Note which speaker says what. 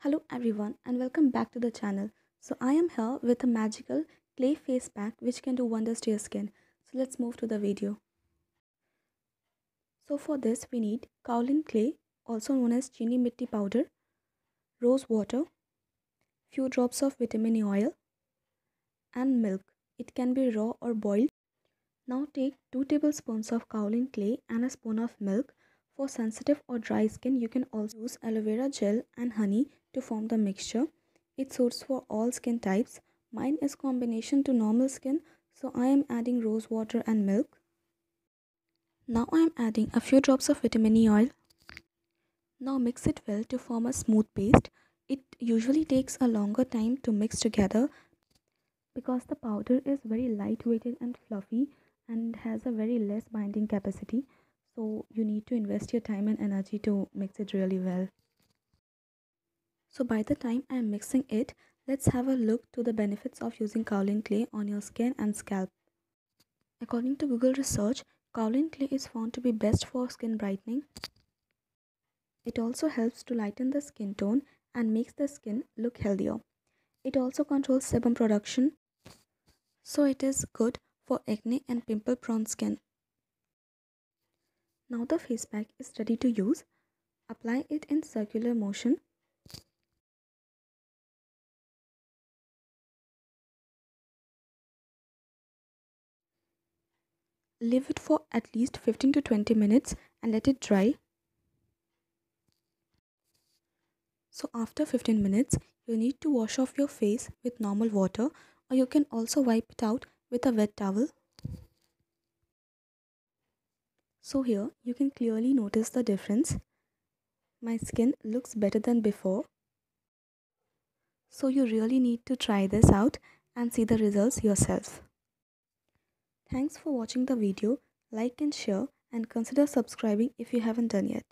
Speaker 1: Hello everyone and welcome back to the channel. So I am here with a magical clay face pack which can do wonders to your skin. So let's move to the video. So for this we need Kaolin Clay, also known as chini mitti powder, rose water, few drops of vitamin E oil and milk. It can be raw or boiled. Now take 2 tablespoons of Kaolin Clay and a spoon of milk. For sensitive or dry skin you can also use aloe vera gel and honey to form the mixture. It suits for all skin types. Mine is combination to normal skin, so I am adding rose water and milk. Now I am adding a few drops of vitamin E oil. Now mix it well to form a smooth paste. It usually takes a longer time to mix together because the powder is very lightweighted and fluffy and has a very less binding capacity. So you need to invest your time and energy to mix it really well. So by the time I am mixing it, let's have a look to the benefits of using kaolin clay on your skin and scalp. According to Google research, kaolin clay is found to be best for skin brightening. It also helps to lighten the skin tone and makes the skin look healthier. It also controls sebum production, so it is good for acne and pimple prone skin. Now the face pack is ready to use. Apply it in circular motion. Leave it for at least 15 to 20 minutes and let it dry. So after 15 minutes, you need to wash off your face with normal water, or you can also wipe it out with a wet towel. So here you can clearly notice the difference. My skin looks better than before. So you really need to try this out and see the results yourself. Thanks for watching the video. Like and share and consider subscribing if you haven't done yet.